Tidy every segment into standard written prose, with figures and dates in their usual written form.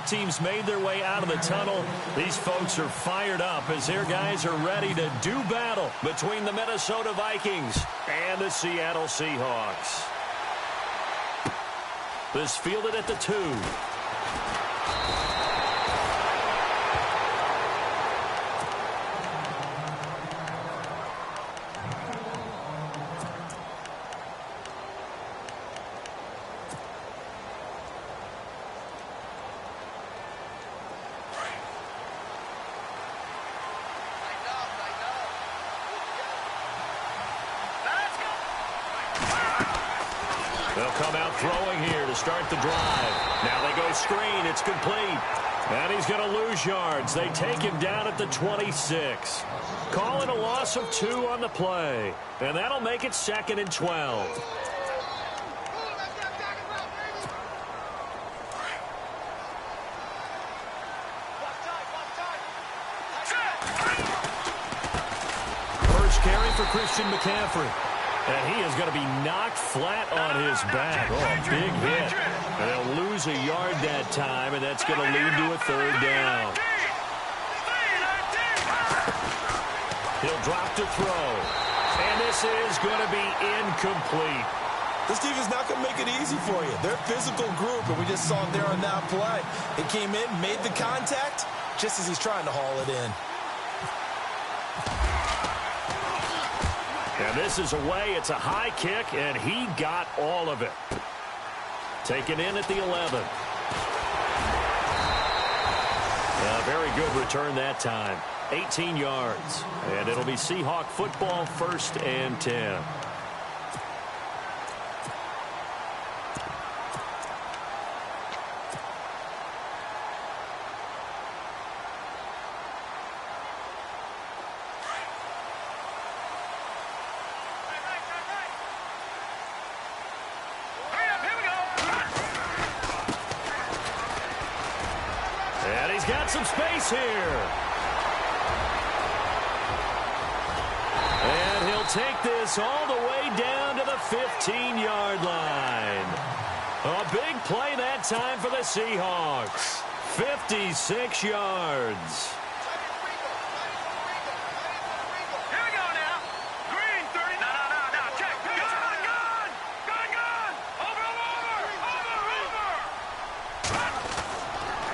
Teams made their way out of the tunnel. These folks are fired up as their guys are ready to do battle between the Minnesota Vikings and the Seattle Seahawks. This fielded at the 2. They'll come out throwing here to start the drive. Now they go screen. It's complete. And he's going to lose yards. They take him down at the 26. Calling a loss of 2 on the play. And that'll make it 2nd and 12. First carry for Christian McCaffrey. And he is going to be knocked flat on his back. Oh, a big hit. And they'll lose a yard that time, and that's going to lead to a 3rd down. He'll drop to throw. And this is going to be incomplete. This defense is not going to make it easy for you. They're a physical group, and we just saw it there on that play. It came in, made the contact, just as he's trying to haul it in. And this is away. It's a high kick, and he got all of it. Taken in at the 11. A very good return that time. 18 yards. And it'll be Seahawk football, 1st and 10. And he's got some space here. And he'll take this all the way down to the 15-yard line. A big play that time for the Seahawks. 56 yards. Here we go now. Green, 30. No. Check. Gun. Over.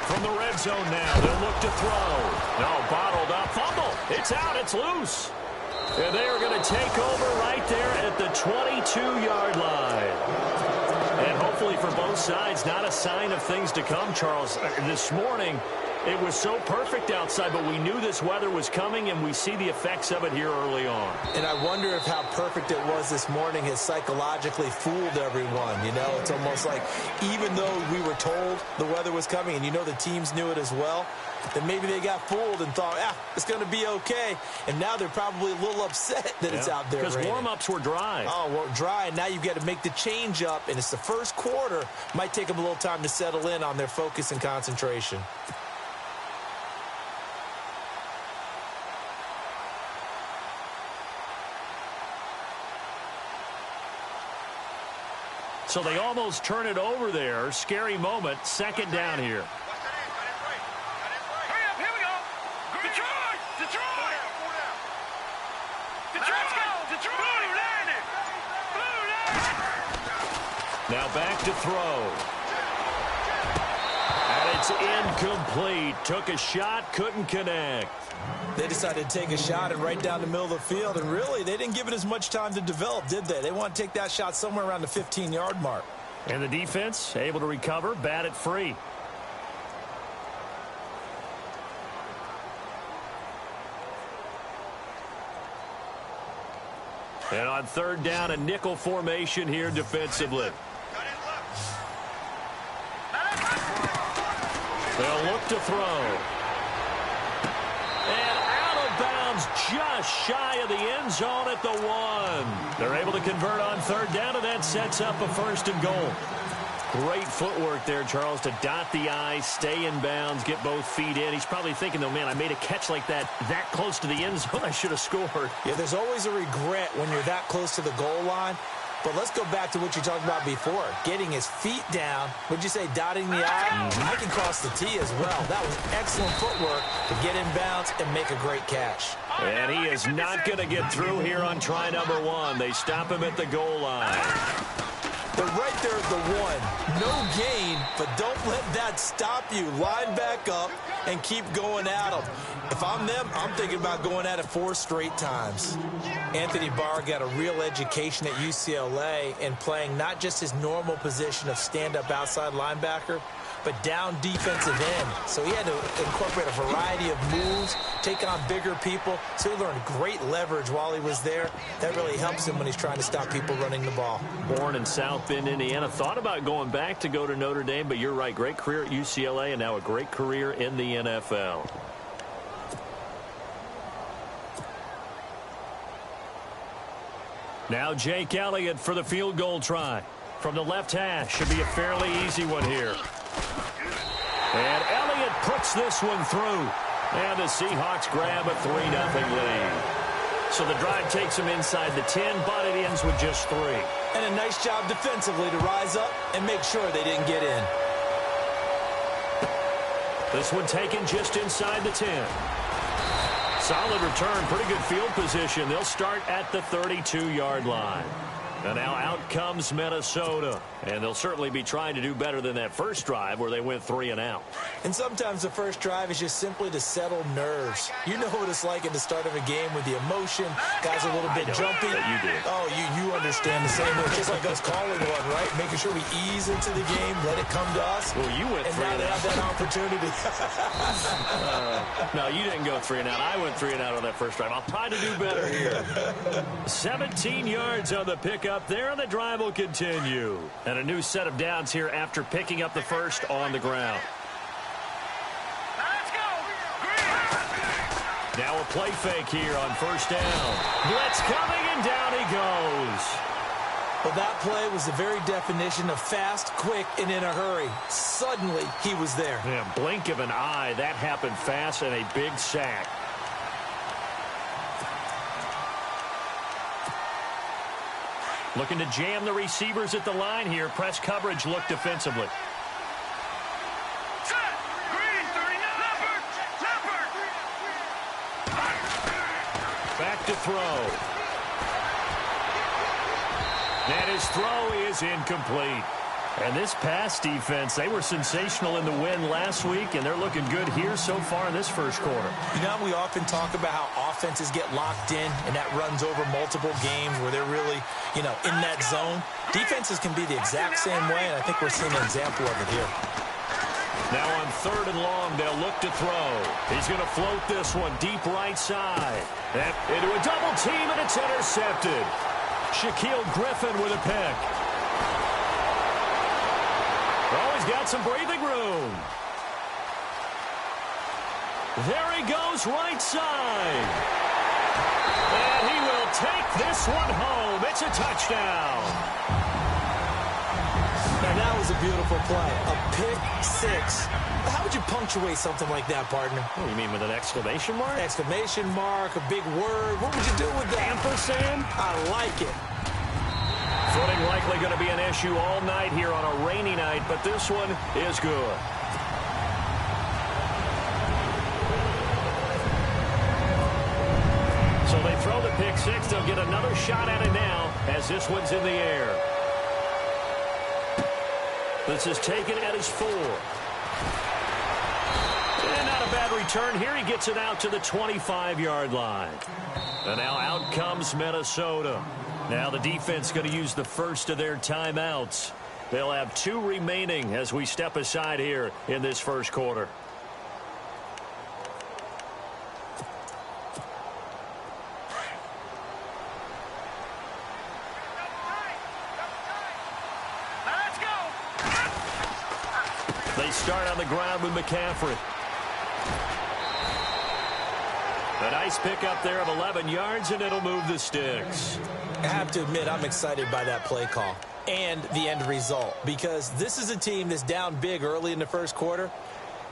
From the red zone now, they'll look to throw. No, bottled up. Fumble. It's out. It's loose. And they are going to take over right there at the 22-yard line. And hopefully for both sides, not a sign of things to come, Charles. This morning, it was so perfect outside, but we knew this weather was coming, and we see the effects of it here early on. And I wonder if how perfect it was this morning has psychologically fooled everyone. You know, it's almost like even though we were told the weather was coming, and you know the teams knew it as well, then maybe they got fooled and thought, it's going to be okay. And now they're probably a little upset that it's out there. Because warm-ups were dry. Oh, well, dry, and now you've got to make the change up, and it's the first quarter. Might take them a little time to settle in on their focus and concentration. So they almost turn it over there. Scary moment. 2nd down here. Hurry up. Here we go. Detroit. Let's go. Detroit. Blue landed. Now back to throw. And it's incomplete. Took a shot, couldn't connect. They decided to take a shot and right down the middle of the field, and really, they didn't give it as much time to develop, did they? They want to take that shot somewhere around the 15-yard mark. And the defense able to recover, bat it free. And on 3rd down, a nickel formation here defensively. They'll look to throw. And out of bounds just shy of the end zone at the 1. They're able to convert on 3rd down, and that sets up a 1st and goal. Great footwork there, Charles, to dot the I, stay in bounds, get both feet in. He's probably thinking, though, man, I made a catch like that close to the end zone. I should have scored. Yeah, there's always a regret when you're that close to the goal line. But let's go back to what you talked about before, getting his feet down. Would you say dotting the I? I can cross the T as well. That was excellent footwork to get in bounds and make a great catch. And he is not going to get through here on try number 1. They stop him at the goal line. But right there at the 1, no gain, but don't let that stop you. Line back up and keep going at them. If I'm them, I'm thinking about going at it 4 straight times. Anthony Barr got a real education at UCLA and playing not just his normal position of stand-up outside linebacker, but down defensive end. So he had to incorporate a variety of moves, take on bigger people. So he learned great leverage while he was there. That really helps him when he's trying to stop people running the ball. Born in South Bend, Indiana. Thought about going back to go to Notre Dame, but you're right. Great career at UCLA and now a great career in the NFL. Now Jake Elliott for the field goal try. From the left hash. Should be a fairly easy one here. And Elliott puts this one through. And the Seahawks grab a 3-0 lead. So the drive takes them inside the 10, but it ends with just 3. And a nice job defensively to rise up and make sure they didn't get in. This one taken just inside the 10. Solid return, pretty good field position. They'll start at the 32-yard line. And now out comes Minnesota. And they'll certainly be trying to do better than that first drive where they went 3 and out. And sometimes the first drive is just simply to settle nerves. You know what it's like at the start of a game with the emotion. Guys are a little bit jumpy. You do. Oh, you understand the same way. Just like us calling one, right? Making sure we ease into the game, let it come to us. Well, you went 3 and now and they out. have that opportunity. No, you didn't go 3 and out. I went 3 and out on that first drive. I'll try to do better here. 17 yards on the pickup there, and the drive will continue. And a new set of downs here after picking up the first on the ground. Let's go. Now a play fake here on first down. Blitz coming, and down he goes. Well, that play was the very definition of fast, quick, and in a hurry. Suddenly, he was there. Yeah, blink of an eye. That happened fast, and a big sack. Looking to jam the receivers at the line here. Press coverage look defensively. Set. Green 39. Leopard. Back to throw. And his throw is incomplete. And this pass defense, they were sensational in the win last week, and they're looking good here so far in this first quarter. You know, we often talk about how offenses get locked in, and that runs over multiple games where they're really, in that zone. Defenses can be the exact same way, and I think we're seeing an example of it here. Now on 3rd and long, they'll look to throw. He's going to float this one deep right side. And into a double team, and it's intercepted. Shaquille Griffin with a pick. Oh, he's got some breathing room. There he goes right side. And he will take this one home. It's a touchdown. And that was a beautiful play. A pick six. How would you punctuate something like that, partner? What do you mean, with an exclamation mark? Exclamation mark, a big word. What would you do with that? Ampersand? I like it. Footing likely going to be an issue all night here on a rainy night, but this one is good. So they throw the pick six. They'll get another shot at it now as this one's in the air. This is taken at his 4. And not a bad return here. He gets it out to the 25-yard line. And now out comes Minnesota. Now the defense going to use the first of their timeouts. They'll have 2 remaining as we step aside here in this first quarter. Let's go. They start on the ground with McCaffrey. A nice pickup there of 11 yards, and it'll move the sticks. I have to admit, I'm excited by that play call and the end result, because this is a team that's down big early in the first quarter,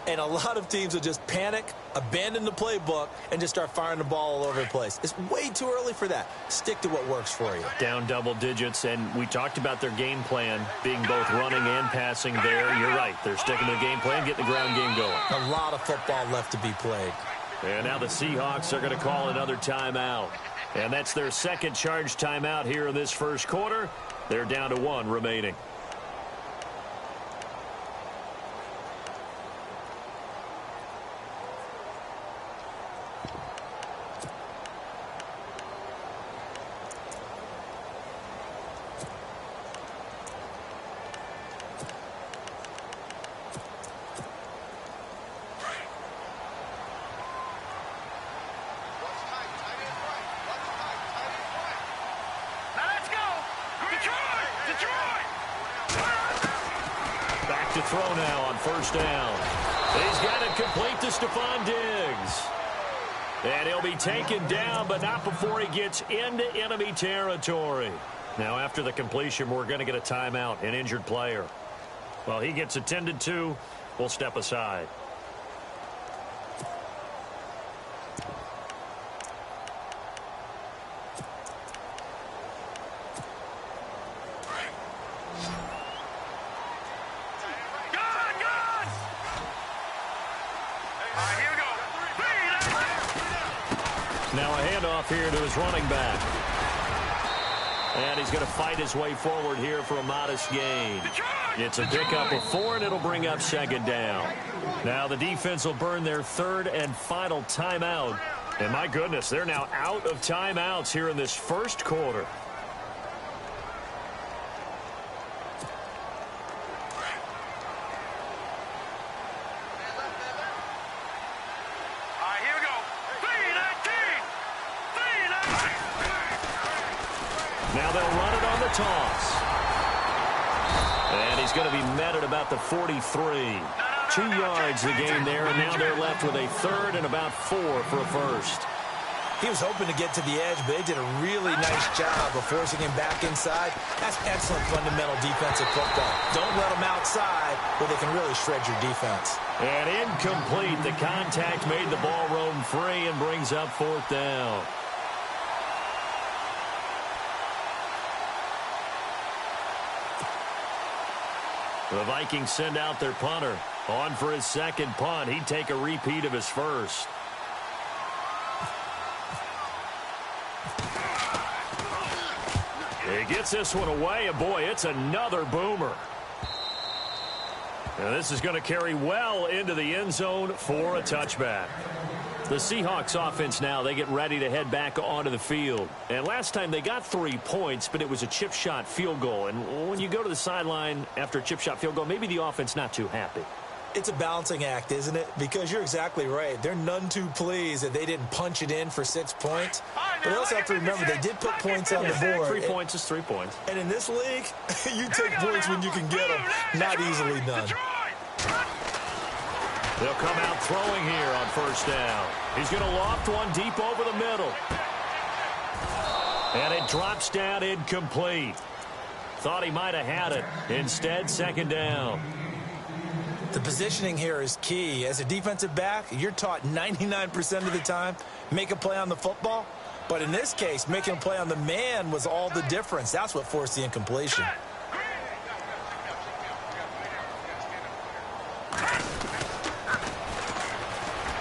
And a lot of teams will just panic, abandon the playbook, and just start firing the ball all over the place. It's way too early for that. Stick to what works for you. Down double digits, and we talked about their game plan being both running and passing there. You're right. They're sticking to the game plan, getting the ground game going. A lot of football left to be played. And now the Seahawks are going to call another timeout. And that's their second charge timeout here in this first quarter. They're down to 1 remaining. To throw now on first down. He's got it complete to Stephon Diggs. And he'll be taken down, but not before he gets into enemy territory. Now, after the completion, we're going to get a timeout, an injured player. While he gets attended to, we'll step aside. Now a handoff here to his running back. And he's going to fight his way forward here for a modest gain. It's a pickup of 4, and it'll bring up second down. Now the defense will burn their third and final timeout. And my goodness, they're now out of timeouts here in this first quarter. Now they'll run it on the toss. And he's going to be met at about the 43. 2 yards the gain there, and now they're left with a third and about 4 for a first. He was hoping to get to the edge, but they did a really nice job of forcing him back inside. That's excellent fundamental defensive football. Don't let them outside where they can really shred your defense. And incomplete. The contact made the ball roam free and brings up 4th down. The Vikings send out their punter. On for his second punt. He'd take a repeat of his first. He gets this one away, and boy, it's another boomer. And this is going to carry well into the end zone for a touchback. The Seahawks offense now, they get ready to head back onto the field. And last time they got 3 points, but it was a chip shot field goal. And when you go to the sideline after a chip shot field goal, maybe the offense not too happy. It's a balancing act, isn't it? Because you're exactly right. They're none too pleased that they didn't punch it in for 6 points. But they also have to remember they did put points on the board. 3 points is 3 points. And in this league, you take points when you can get them. Not easily done. They'll come out throwing here on first down. He's going to loft one deep over the middle. And it drops down incomplete. Thought he might have had it. Instead, second down. The positioning here is key. As a defensive back, you're taught 99% of the time, make a play on the football. But in this case, making a play on the man was all the difference. That's what forced the incompletion.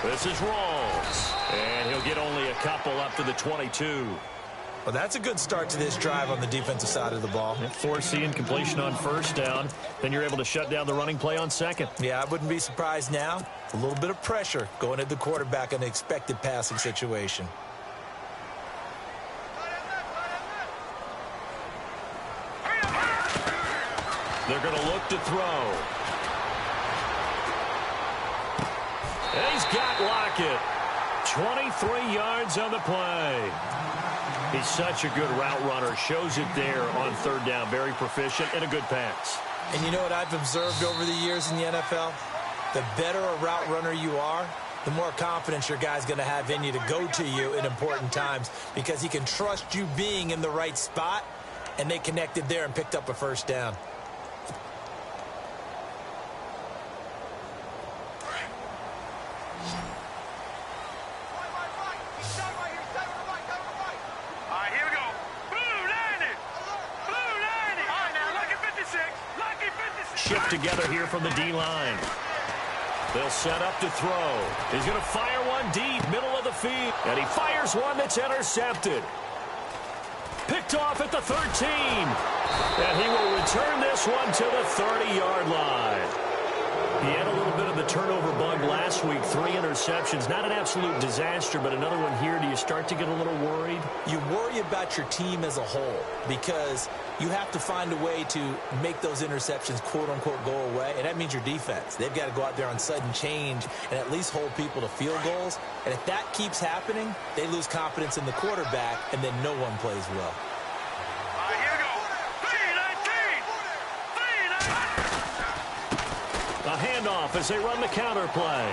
This is Rawls. And he'll get only a couple up to the 22. Well, that's a good start to this drive on the defensive side of the ball. Force the incompletion on first down. Then you're able to shut down the running play on second. Yeah, I wouldn't be surprised now. A little bit of pressure going at the quarterback in an expected passing situation. They're going to look to throw. And he's got Lockett. 23 yards on the play. He's such a good route runner. Shows it there on third down. Very proficient and a good pass. And you know what I've observed over the years in the NFL? The better a route runner you are, the more confidence your guy's going to have in you to go to you in important times because he can trust you being in the right spot, and they connected there and picked up a first down. stuff together here from the D-line. They'll set up to throw. He's going to fire one deep, middle of the field. And he fires one that's intercepted. Picked off at the 13. And he will return this one to the 30-yard line. He had a little bit of the turnover bug last week. 3 interceptions. Not an absolute disaster, but another one here. Do you start to get a little worried? You worry about your team as a whole because you have to find a way to make those interceptions, quote-unquote, go away, and that means your defense. They've got to go out there on sudden change and at least hold people to field goals. And if that keeps happening, they lose confidence in the quarterback, and then no one plays well. Here we go. 3-19. A handoff as they run the counter play.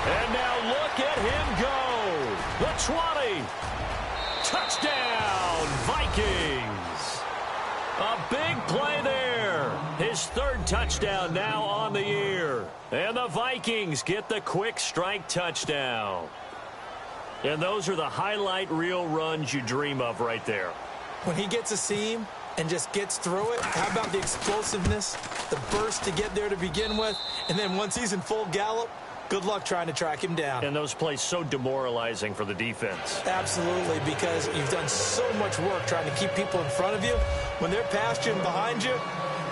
And now look at him go. The 20. Touchdown, Vikings. A big play there. His 3rd touchdown now on the year. And the Vikings get the quick strike touchdown. And those are the highlight reel runs you dream of right there. When he gets a seam and just gets through it, how about the explosiveness, the burst to get there to begin with, and then once he's in full gallop, good luck trying to track him down. And those plays so demoralizing for the defense. Absolutely, because you've done so much work trying to keep people in front of you. When they're past you and behind you,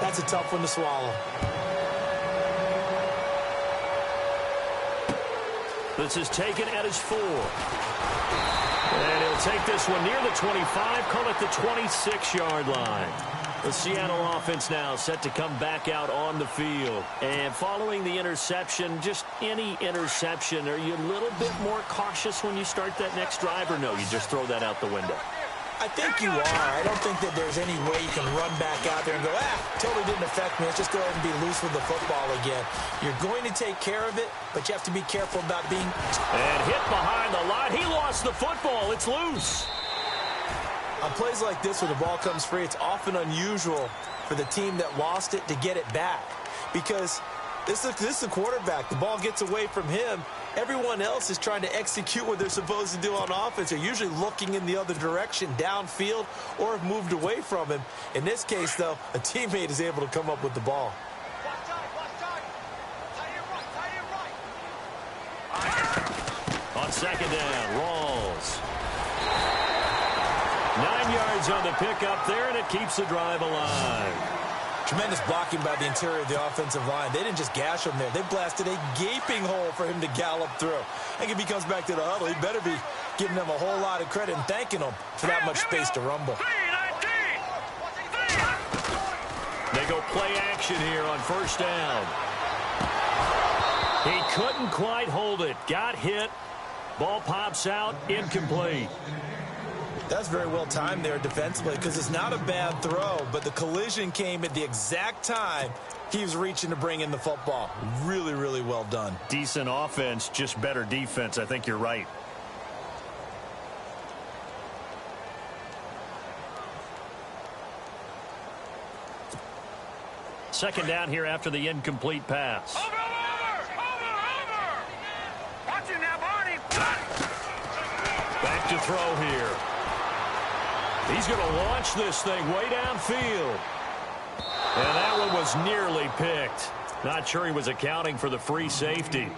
that's a tough one to swallow. This is taken at his 4. And he'll take this one near the 25, call it the 26-yard line. The Seattle offense now set to come back out on the field. And following the interception, just any interception, are you a little bit more cautious when you start that next drive, or no, you just throw that out the window? I think you are. I don't think that there's any way you can run back out there and go, totally didn't affect me. Let's just go ahead and be loose with the football again. You're going to take care of it, but you have to be careful about being... And hit behind the line. He lost the football. It's loose. On plays like this where the ball comes free, it's often unusual for the team that lost it to get it back. Because this is the quarterback. The ball gets away from him. Everyone else is trying to execute what they're supposed to do on offense. They're usually looking in the other direction, downfield, or have moved away from him. In this case, though, a teammate is able to come up with the ball. On second down, Rawls. 9 yards on the pickup there, and it keeps the drive alive. Tremendous blocking by the interior of the offensive line. They didn't just gash him there. They blasted a gaping hole for him to gallop through. I think if he comes back to the huddle, he better be giving them a whole lot of credit and thanking them for that much space to rumble. They go play action here on first down. He couldn't quite hold it. Got hit. Ball pops out. Incomplete. That's very well timed there defensively because it's not a bad throw, but the collision came at the exact time he was reaching to bring in the football. Really, really well done. Decent offense, just better defense. I think you're right. Second down here after the incomplete pass. Over! Watch it now, Barney. Back to throw here. He's going to launch this thing way downfield. And that one was nearly picked. Not sure he was accounting for the free safety.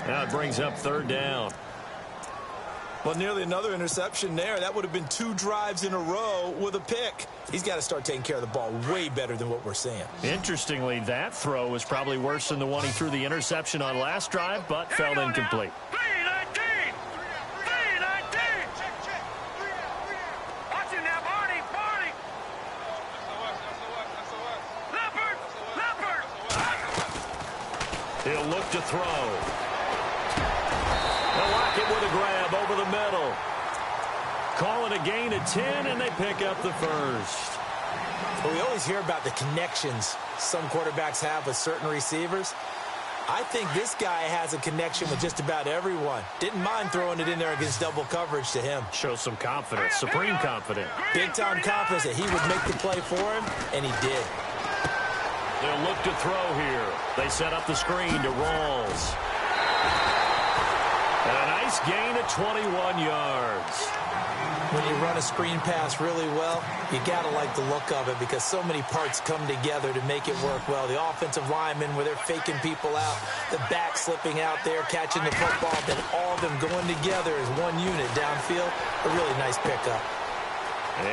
Now it brings up third down. Well, nearly another interception there. That would have been 2 drives in a row with a pick. He's got to start taking care of the ball way better than what we're seeing. Interestingly, that throw was probably worse than the one he threw the interception on last drive, but fell incomplete. 3-19. Watch it now, Barney. Leopard. He'll look to throw. They'll lock it with a grab over the middle. Calling a gain of 10, and they pick up the first. Well, we always hear about the connections some quarterbacks have with certain receivers. I think this guy has a connection with just about everyone. Didn't mind throwing it in there against double coverage to him. Shows some confidence, supreme confidence. Big-time confidence that he would make the play for him, and he did. They'll look to throw here. They set up the screen to Rawls. And a nice gain of 21 yards. When you run a screen pass really well, you got to like the look of it because so many parts come together to make it work well. The offensive linemen, where they're faking people out, the back slipping out there, catching the football, then all of them going together as one unit downfield. A really nice pickup.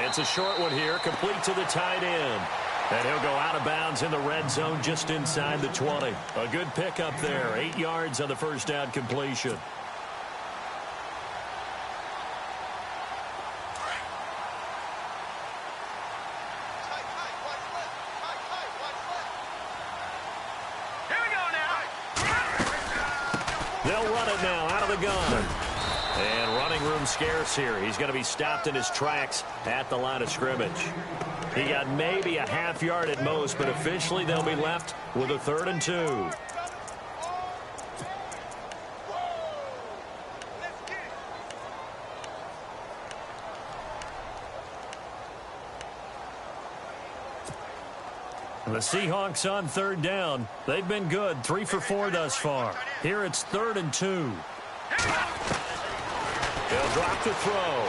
It's a short one here, complete to the tight end. And he'll go out of bounds in the red zone just inside the 20. A good pickup there, 8 yards on the first down completion. They'll run it now out of the gun. And running room scarce here. He's going to be stopped in his tracks at the line of scrimmage. He got maybe a half yard at most, but officially they'll be left with a 3rd and 2. The Seahawks on 3rd down. They've been good, 3 for 4 thus far. Here it's 3rd and 2. They'll drop the throw.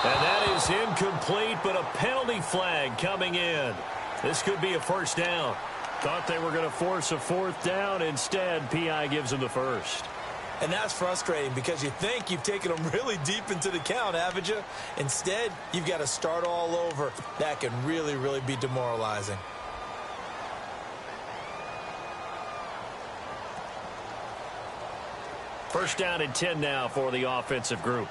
And that is incomplete, but a penalty flag coming in. This could be a first down. Thought they were going to force a 4th down. Instead, P.I. gives them the first. And that's frustrating because you think you've taken them really deep into the count, haven't you? Instead, you've got to start all over. That can really, really be demoralizing. First down and 10 now for the offensive group.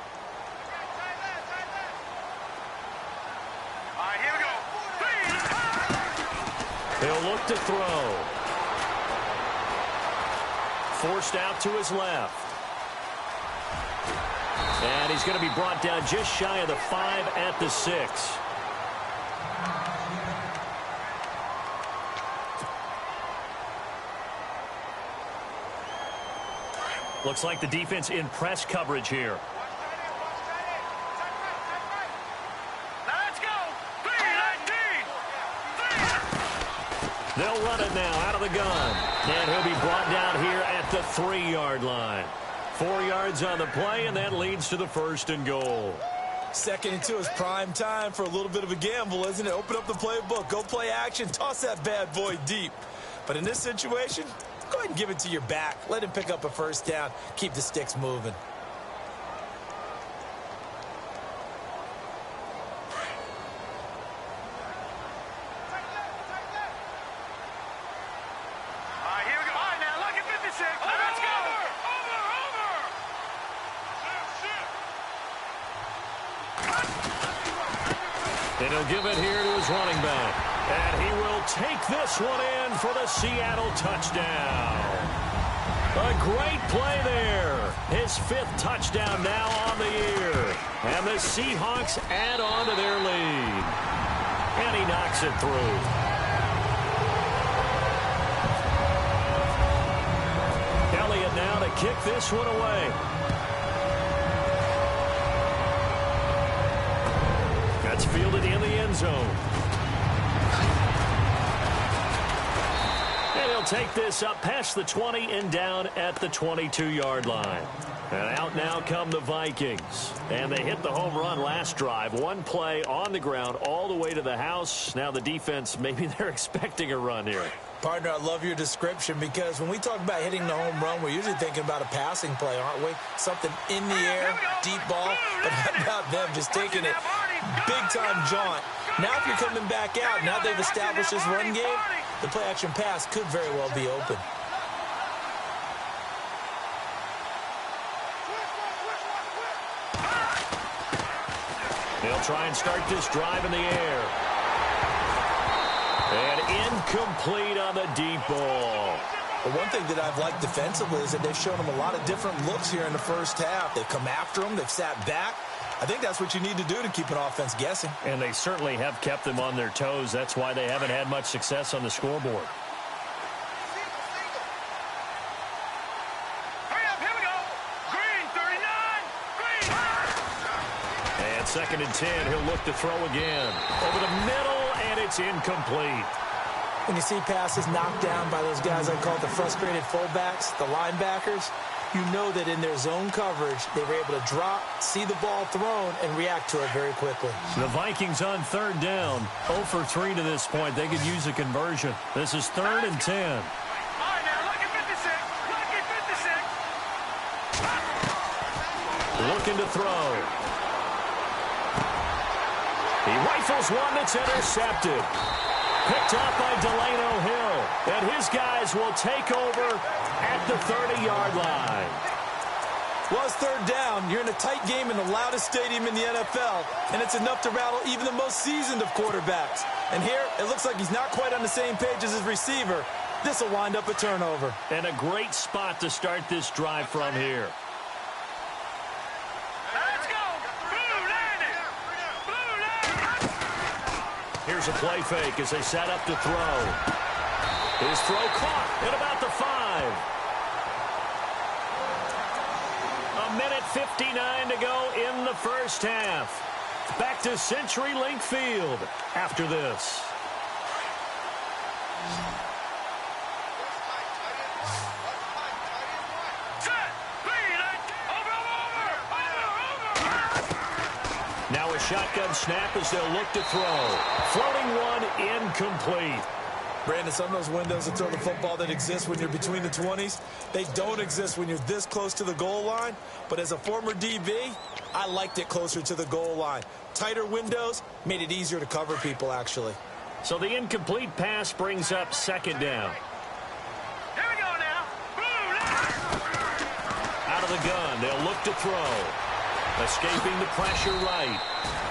All right, here we go. He'll look to throw. Forced out to his left. And he's going to be brought down just shy of the 5 at the 6. Looks like the defense in press coverage here. Let's go. 3-19. They'll run it now out of the gun. And he'll be brought down here at the 3-yard line. 4 yards on the play, and that leads to the 1st and goal. 2nd and 2 is prime time for a little bit of a gamble, isn't it? Open up the playbook, go play action, toss that bad boy deep. But in this situation, go ahead and give it to your back. Let him pick up a 1st down. Keep the sticks moving. All right, here we go. All right, now look at 56. Let's go. And he'll give it here to his running back. And he will take this one in for the Seattle touchdown. A great play there. His 5th touchdown now on the year. And the Seahawks add on to their lead. And he knocks it through. Elliott now to kick this one away. That's fielded in the end zone. And he'll take this up past the 20 and down at the 22-yard line. And out now come the Vikings. And they hit the home run last drive. One play on the ground all the way to the house. Now the defense, maybe they're expecting a run here. Partner, I love your description because when we talk about hitting the home run, we're usually thinking about a passing play, aren't we? Something in the air, deep ball. But how about them just taking it big-time jaunt? Now if you're coming back out, now they've established this run game, the play-action pass could very well be open. They'll try and start this drive in the air. And incomplete on the deep ball. But one thing that I've liked defensively is that they've shown them a lot of different looks here in the first half. They've come after them. They've sat back. I think that's what you need to do to keep an offense guessing. And they certainly have kept them on their toes. That's why they haven't had much success on the scoreboard. Hurry up, here we go. Green, 39. Green. And 2nd and 10, he'll look to throw again. Over the middle, and it's incomplete. When you see passes knocked down by those guys I call the frustrated fullbacks, the linebackers, you know that in their zone coverage, they were able to drop, see the ball thrown, and react to it very quickly. So the Vikings on third down, 0 for 3 to this point. They could use a conversion. This is 3rd and 10. All right, now, lucky 56. Lucky 56. Looking to throw. He rifles one that's intercepted. Picked off by Delano Hill. And his guys will take over at the 30-yard line. Well, it's third down. You're in a tight game in the loudest stadium in the NFL, and it's enough to rattle even the most seasoned of quarterbacks. And here, it looks like he's not quite on the same page as his receiver. This will wind up a turnover. And a great spot to start this drive from here. Let's go. Blue landing. Blue landing. Here's a play fake as they set up to throw. His throw caught at about the 5. A minute 59 to go in the first half. Back to CenturyLink Field after this. Set. Lead it. Over. Now a shotgun snap as they'll look to throw. Floating one incomplete. Brandon, some of those windows to throw the football that exist when you're between the 20s, they don't exist when you're this close to the goal line. But as a former DB, I liked it closer to the goal line. Tighter windows made it easier to cover people, actually. So the incomplete pass brings up 2nd down. Here we go now. Blue landing. Out of the gun, they'll look to throw. Escaping the pressure right.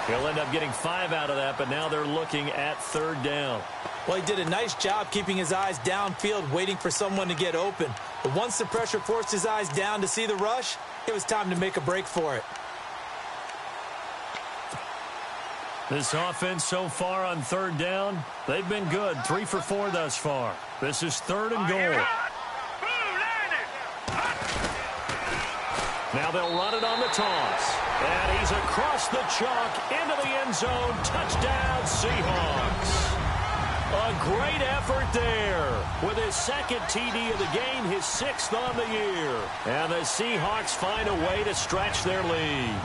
He'll end up getting 5 out of that, but now they're looking at 3rd down. Well, he did a nice job keeping his eyes downfield, waiting for someone to get open. But once the pressure forced his eyes down to see the rush, it was time to make a break for it. This offense so far on 3rd down, they've been good. 3 for 4 thus far. This is 3rd and goal. Blue landing. Now they'll run it on the toss. And he's across the chalk into the end zone. Touchdown, Seahawks. A great effort there with his 2nd TD of the game, his 6th on the year. And the Seahawks find a way to stretch their lead.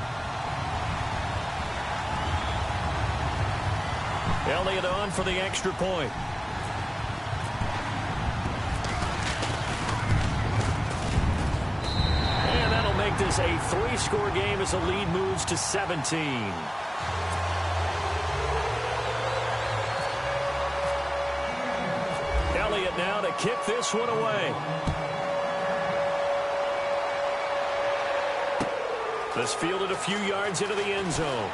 Elliott on for the extra point. And that'll make this a 3-score game as the lead moves to 17. Elliott now to kick this one away. This fielded a few yards into the end zone.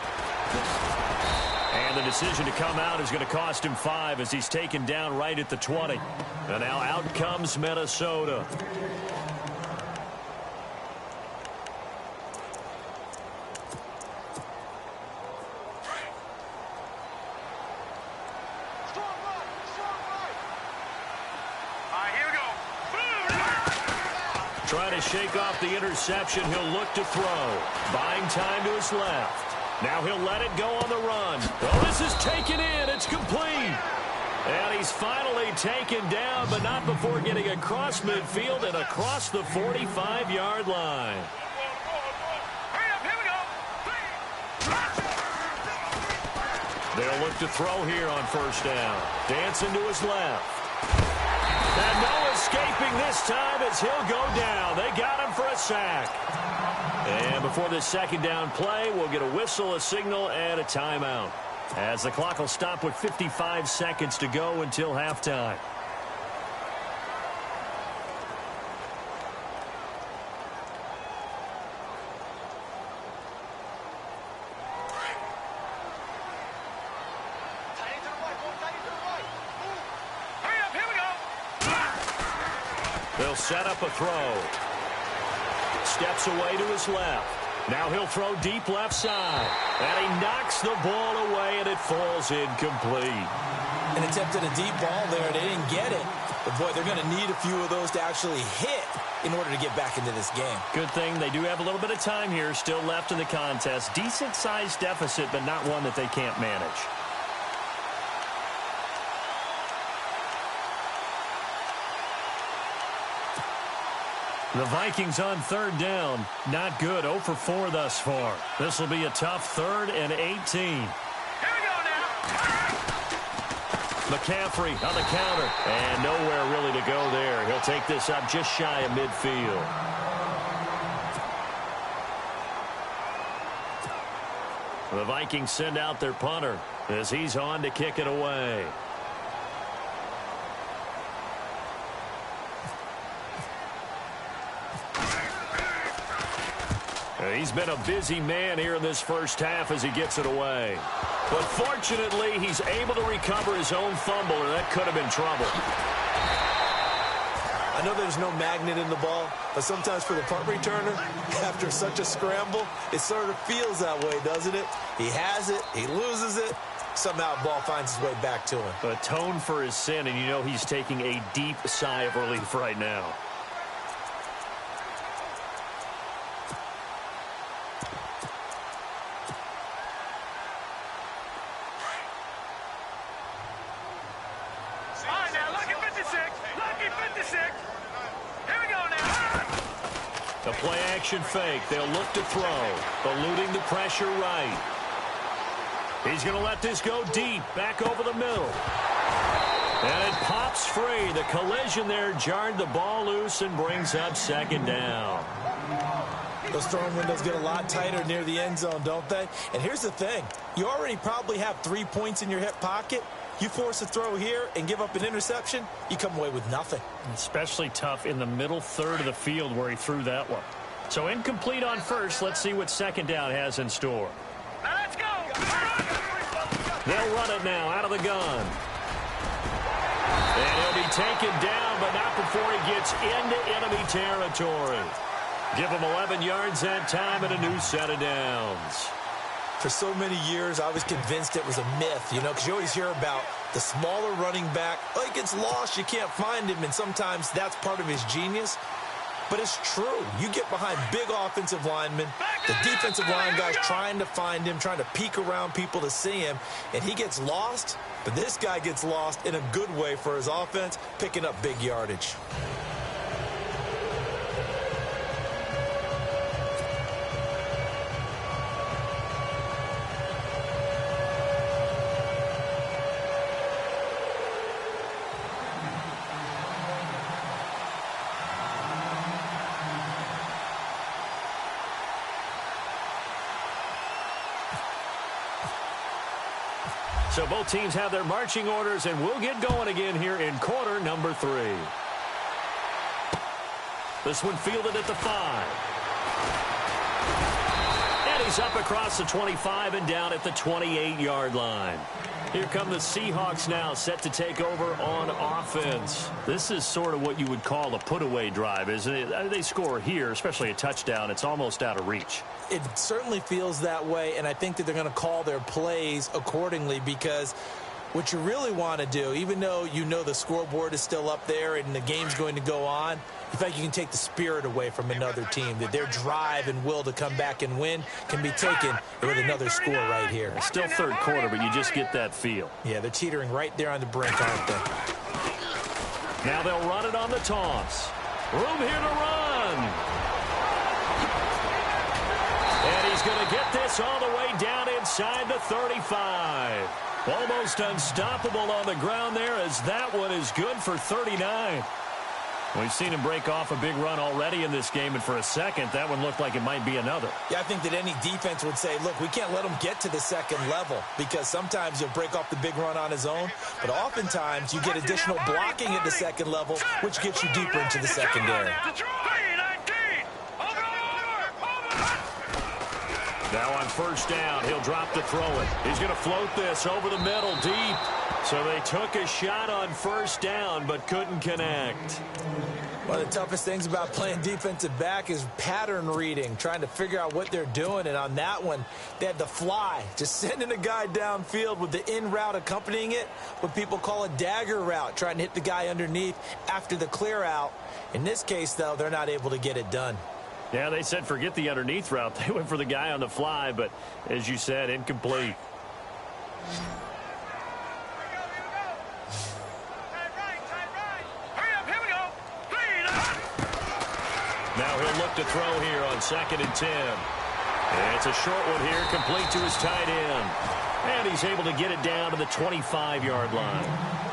And the decision to come out is going to cost him 5 as he's taken down right at the 20. And now out comes Minnesota. Trying to shake off the interception. He'll look to throw. Buying time to his left. Now he'll let it go on the run. Oh, this is taken in. It's complete. And he's finally taken down, but not before getting across midfield and across the 45-yard line. Hurry up, here we go. They'll look to throw here on 1st down. Dancing to his left. And no escaping this time as he'll go down. They got him for a sack. And before this 2nd down play, we'll get a whistle, a signal, and a timeout. As the clock will stop with 55 seconds to go until halftime. They'll set up a throw. Steps away to his left. Now he'll throw deep left side. And he knocks the ball away, and it falls incomplete. And attempted a deep ball there. They didn't get it. But, boy, they're going to need a few of those to actually hit in order to get back into this game. Good thing they do have a little bit of time here still left in the contest. Decent-sized deficit, but not one that they can't manage. The Vikings on third down. Not good. 0 for 4 thus far. This will be a tough 3rd and 18. Here we go now. McCaffrey on the counter. And nowhere really to go there. He'll take this up just shy of midfield. The Vikings send out their punter as he's on to kick it away. He's been a busy man here in this first half as he gets it away. But fortunately, he's able to recover his own fumble, or that could have been trouble. I know there's no magnet in the ball, but sometimes for the punt returner, after such a scramble, it sort of feels that way, doesn't it? He has it, he loses it, somehow the ball finds its way back to him. Atone for his sin, and you know he's taking a deep sigh of relief right now. A play-action fake. They'll look to throw. Eluding the pressure right. He's going to let this go deep. Back over the middle. And it pops free. The collision there jarred the ball loose and brings up 2nd down. Those throwing windows get a lot tighter near the end zone, don't they? And here's the thing. You already probably have 3 points in your hip pocket. You force a throw here and give up an interception, you come away with nothing. Especially tough in the middle third of the field where he threw that one. So incomplete on first. Let's see what 2nd down has in store. Now let's go. They'll run it now out of the gun. And he'll be taken down, but not before he gets into enemy territory. Give him 11 yards that time and a new set of downs. For so many years, I was convinced it was a myth, you know, because you always hear about the smaller running back. Oh, he gets lost, you can't find him, and sometimes that's part of his genius. But it's true. You get behind big offensive linemen, the defensive line guys trying to find him, trying to peek around people to see him, and he gets lost. But this guy gets lost in a good way for his offense, picking up big yardage. So both teams have their marching orders, and we'll get going again here in quarter number 3. This one fielded at the 5. And he's up across the 25 and down at the 28-yard line. Here come the Seahawks now, set to take over on offense. This is sort of what you would call a put-away drive, isn't it? They score here, especially a touchdown. It's almost out of reach. It certainly feels that way, and I think that they're going to call their plays accordingly, because what you really want to do, even though you know the scoreboard is still up there and the game's going to go on, in fact, you can take the spirit away from another team, that their drive and will to come back and win can be taken with another score right here. It's still third quarter, but you just get that feel. Yeah, they're teetering right there on the brink, aren't they? Now they'll run it on the toss. Room here to run. And he's going to get this all the way down inside the 35. Almost unstoppable on the ground there, as that one is good for 39. We've seen him break off a big run already in this game, and for a second, that one looked like it might be another. Yeah, I think that any defense would say, look, we can't let him get to the second level, because sometimes he'll break off the big run on his own, but oftentimes you get additional blocking at the second level, which gets you deeper into the secondary. Now on first down, he'll drop to throw it. He's going to float this over the middle deep. So they took a shot on first down, but couldn't connect. One of the toughest things about playing defensive back is pattern reading, trying to figure out what they're doing. And on that one, they had to fly, just sending a guy downfield with the in route accompanying it, what people call a dagger route, trying to hit the guy underneath after the clear out. In this case, though, they're not able to get it done. Yeah, they said forget the underneath route. They went for the guy on the fly, but as you said, incomplete. Now he'll look to throw here on 2nd and 10. And it's a short one here, complete to his tight end. And he's able to get it down to the 25-yard line.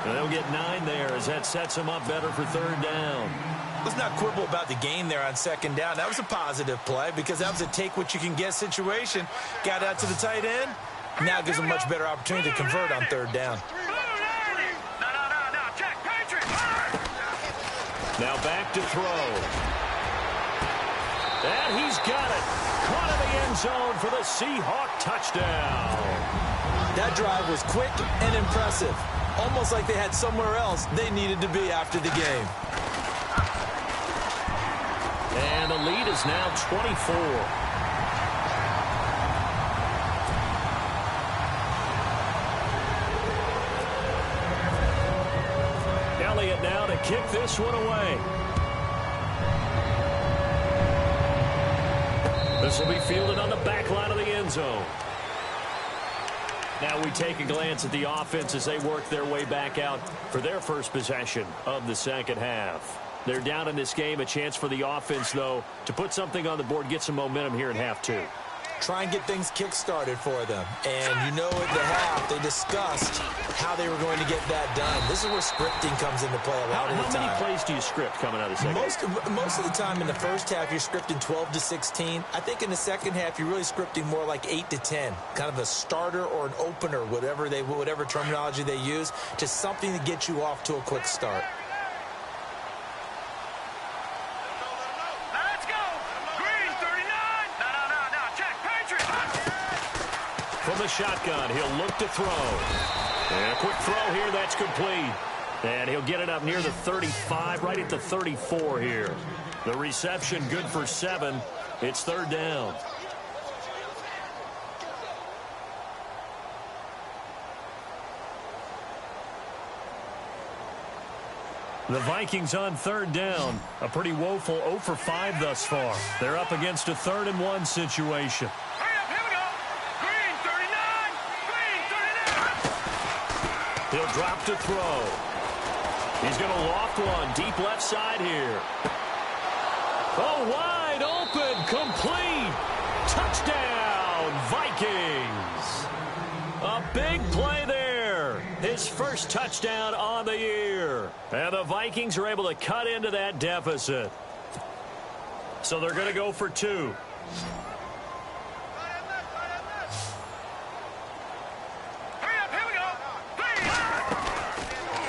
And they'll get 9 there as that sets him up better for 3rd down. Let's not quibble about the gain there on 2nd down. That was a positive play because that was a take-what-you-can-get situation. Got out to the tight end. Now gives him a much better opportunity to convert on 3rd down. Now back to throw. And he's got it. Caught in the end zone for the Seahawk touchdown. That drive was quick and impressive. Almost like they had somewhere else they needed to be after the game. And the lead is now 24. Elliott now to kick this one away. This will be fielded on the back line of the end zone. Now we take a glance at the offense as they work their way back out for their first possession of the second half. They're down in this game. A chance for the offense, though, to put something on the board, get some momentum here in half 2. Try and get things kick-started for them. And you know at the half, they discussed how they were going to get that done. This is where scripting comes into play a lot of the time. How many plays do you script coming out of the second half? Most of the time in the first half, you're scripting 12 to 16. I think in the second half, you're really scripting more like 8 to 10. Kind of a starter or an opener, whatever terminology they use, just something to get you off to a quick start. From the shotgun, he'll look to throw. And a quick throw here, that's complete. And he'll get it up near the 35, right at the 34 here. The reception good for 7. It's 3rd down. The Vikings on 3rd down. A pretty woeful 0 for 5 thus far. They're up against a 3rd and 1 situation. He'll drop to throw. He's going to loft one deep left side here. Oh, wide open, complete. Touchdown, Vikings. A big play there. His first touchdown on the year. And the Vikings are able to cut into that deficit. So they're going to go for 2.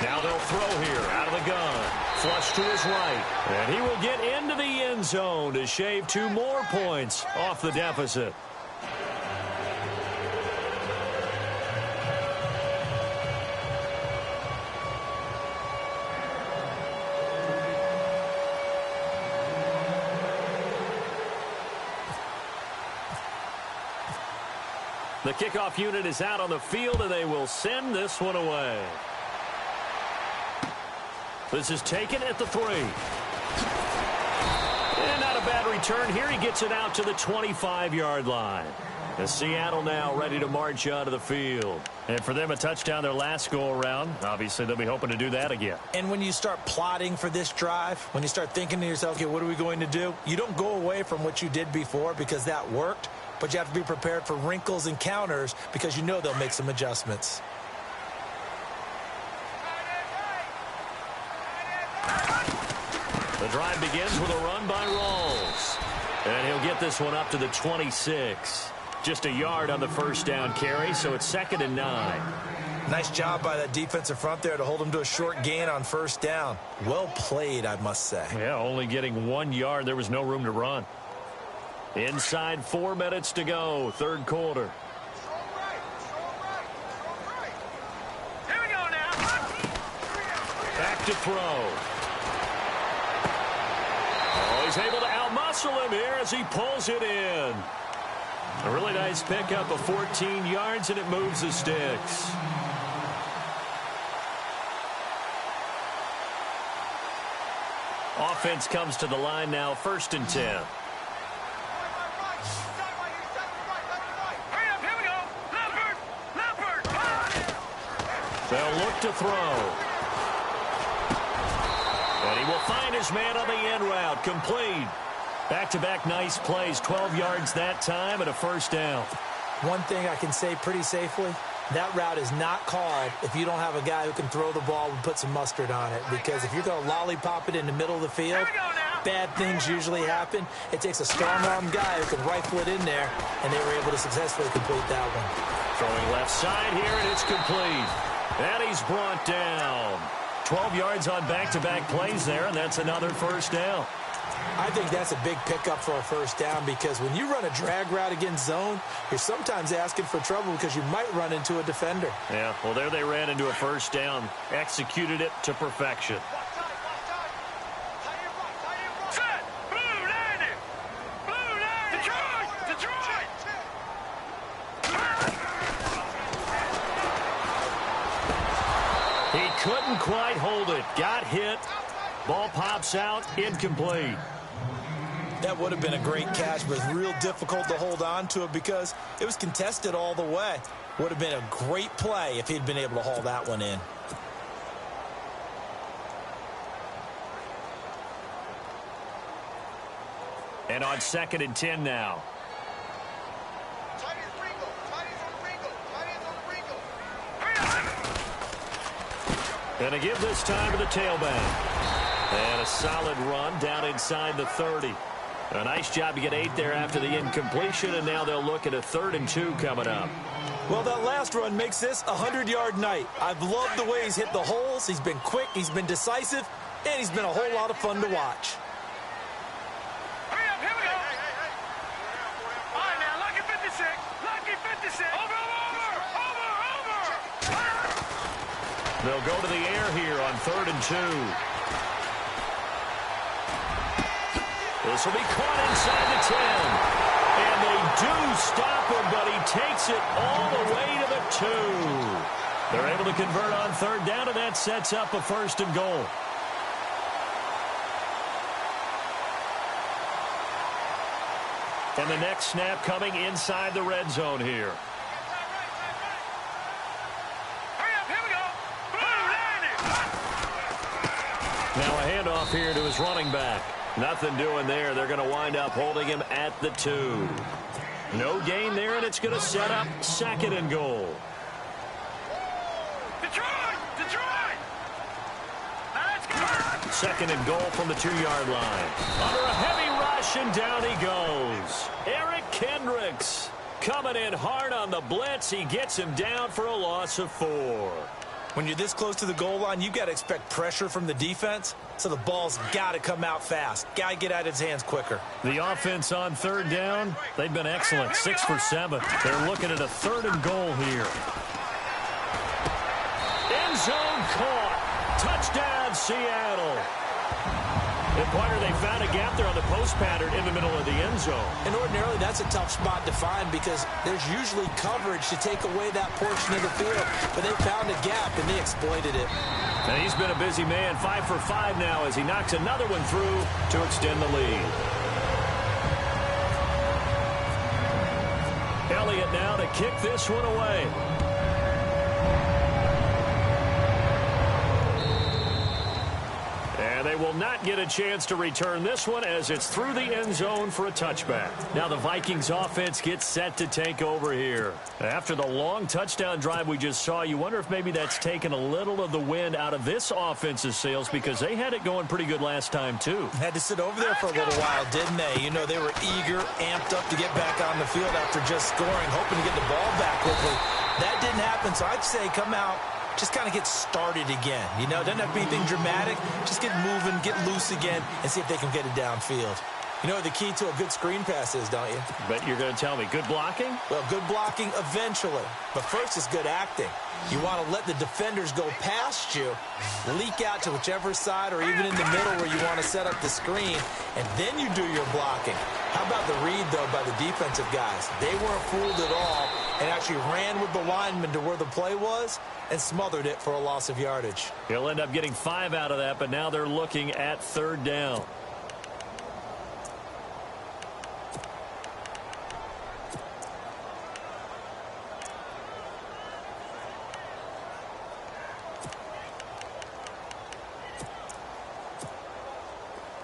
Now they'll throw here out of the gun. Flush to his right. And he will get into the end zone to shave 2 more points off the deficit. The kickoff unit is out on the field, and they will send this one away. This is taken at the 3. And not a bad return here. He gets it out to the 25-yard line. And Seattle now ready to march onto the field. And for them, a touchdown their last go-around. Obviously, they'll be hoping to do that again. And when you start plotting for this drive, when you start thinking to yourself, okay, what are we going to do? You don't go away from what you did before because that worked, but you have to be prepared for wrinkles and counters because you know they'll make some adjustments. The drive begins with a run by Rawls. And he'll get this one up to the 26. Just a yard on the first down carry, so it's 2nd and 9. Nice job by that defensive front there to hold him to a short gain on first down. Well played, I must say. Yeah, only getting 1 yard. There was no room to run. Inside 4 minutes to go, 3rd quarter. Here we go now. Back to throw. Oh, he's able to outmuscle him here as he pulls it in. A really nice pickup of 14 yards, and it moves the sticks. Offense comes to the line now, 1st and 10. They'll look to throw. And he will find his man on the end route. Complete. Back-to-back nice plays, 12 yards that time and a first down. One thing I can say pretty safely, that route is not called if you don't have a guy who can throw the ball and put some mustard on it. Because if you're going to lollipop it in the middle of the field, bad things usually happen. It takes a strong-arm guy who can rifle it in there, and they were able to successfully complete that one. Throwing left side here, and it's complete. And he's brought down. 12 yards on back-to-back plays there, and that's another first down. I think that's a big pickup for a first down because when you run a drag route against zone, you're sometimes asking for trouble because you might run into a defender. Yeah, well, there they ran into a first down. Executed it to perfection. Set! Blue landing! Blue landing! Detroit! Detroit! He couldn't quite hold it. Got hit. Ball pops out. Incomplete. That would have been a great catch, but it's real difficult to hold on to it because it was contested all the way. Would have been a great play if he'd been able to haul that one in. And on 2nd and 10 now. And a give this time to the tailback. And a solid run down inside the 30. A nice job to get 8 there after the incompletion, and now they'll look at a 3rd and 2 coming up. Well, that last run makes this a 100-yard night. I've loved the way he's hit the holes. He's been quick, he's been decisive, and he's been a whole lot of fun to watch. Hurry up, here we go. All right, now, lucky 56. Lucky 56. Over. They'll go to the air here on 3rd and 2. This will be caught inside the 10. And they do stop him, but he takes it all the way to the 2. They're able to convert on 3rd down, and that sets up a 1st and goal. And the next snap coming inside the red zone here. Hurry up, here we go. Blue landing. Now a handoff here to his running back. Nothing doing there. They're going to wind up holding him at the 2. No gain there, and it's going to set up 2nd and goal. Detroit! Now let's go. 2nd and goal from the 2-yard line. Under a heavy rush, and down he goes. Eric Kendricks coming in hard on the blitz. He gets him down for a loss of 4. When you're this close to the goal line, you got to expect pressure from the defense, so the ball's got to come out fast. Got to get out of his hands quicker. The offense on 3rd down, they've been excellent, 6 for 7. They're looking at a 3rd and goal here. End zone caught. Touchdown, Seattle. And Pointer, they found a gap there on the post pattern in the middle of the end zone. And ordinarily, that's a tough spot to find because there's usually coverage to take away that portion of the field. But they found a gap, and they exploited it. And he's been a busy man, 5 for 5 now as he knocks another one through to extend the lead. Elliott now to kick this one away. And they will not get a chance to return this one as it's through the end zone for a touchback. Now the Vikings offense gets set to take over here. After the long touchdown drive we just saw, you wonder if maybe that's taken a little of the wind out of this offense's sails because they had it going pretty good last time too. Had to sit over there for a little while, didn't they? You know, they were eager, amped up to get back on the field after just scoring, hoping to get the ball back quickly. That didn't happen, so I'd say come out, just kind of get started again. You know, doesn't have to be anything dramatic. Just get moving, get loose again, and see if they can get it downfield. You know what the key to a good screen pass is, don't you? Bet you're going to tell me. Good blocking? Well, good blocking eventually. But first is good acting. You want to let the defenders go past you, leak out to whichever side or even in the middle where you want to set up the screen, and then you do your blocking. How about the read, though, by the defensive guys? They weren't fooled at all and actually ran with the lineman to where the play was and smothered it for a loss of yardage. He'll end up getting 5 out of that, but now they're looking at 3rd down.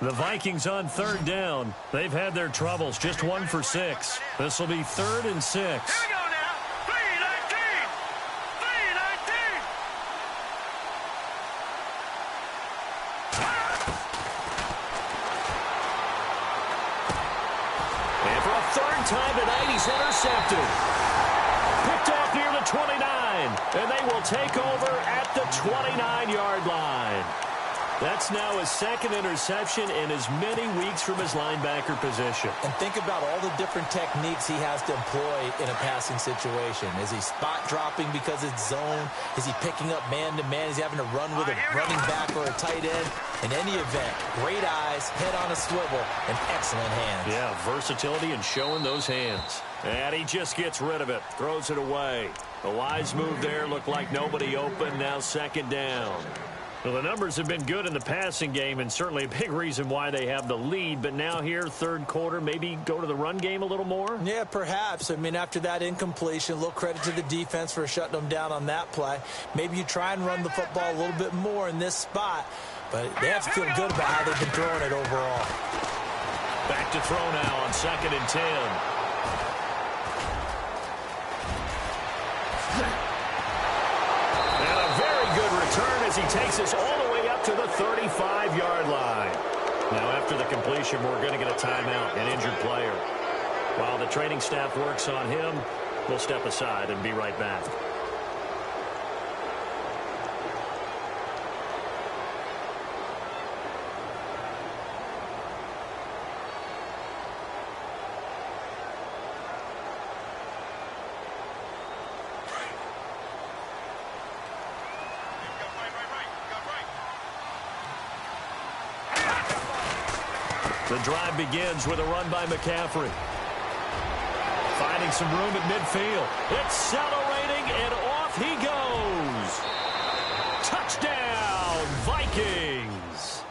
The Vikings on third down. They've had their troubles, just 1 for 6. This will be 3rd and 6. Here we go now. 3-19. 3-19. And for a 3rd time tonight, he's intercepted. Picked off near the 29, and they will take over at the 29-yard line. That's now his 2nd interception in as many weeks from his linebacker position. And think about all the different techniques he has to employ in a passing situation. Is he spot dropping because it's zone? Is he picking up man-to-man? Is he having to run with a running back or a tight end? In any event, great eyes, head on a swivel, and excellent hands. Yeah, versatility and showing those hands. And he just gets rid of it, throws it away. A wise move there, looked like nobody open, now 2nd down. Well, the numbers have been good in the passing game and certainly a big reason why they have the lead. But now here, 3rd quarter, maybe go to the run game a little more? Yeah, perhaps. I mean, after that incompletion, a little credit to the defense for shutting them down on that play. Maybe you try and run the football a little bit more in this spot. But they have to feel good about how they've been throwing it overall. Back to throw now on 2nd and 10. As he takes us all the way up to the 35-yard line. Now, after the completion, we're going to get a timeout, an injured player. While the training staff works on him, we'll step aside and be right back. The drive begins with a run by McCaffrey. Finding some room at midfield. Accelerating, and off he goes. Touchdown, Vikings.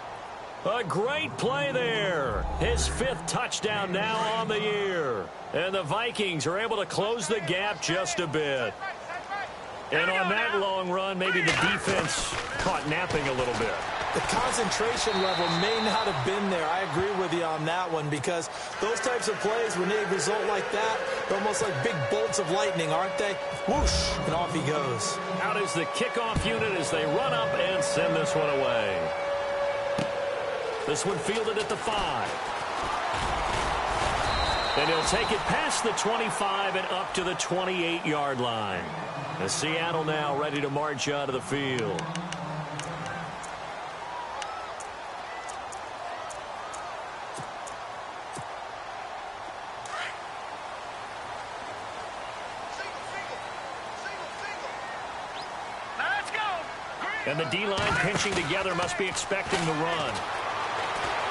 A great play there. His 5th touchdown now on the year. And the Vikings are able to close the gap just a bit. And on that long run, maybe the defense caught napping a little bit. The concentration level may not have been there. I agree with you on that one because those types of plays, when they result like that, they're almost like big bolts of lightning, aren't they? Whoosh, and off he goes. Out is the kickoff unit as they run up and send this one away. This one fielded at the 5. And he'll take it past the 25 and up to the 28-yard line. As Seattle now ready to march out of the field. And the D-line pinching together, must be expecting the run.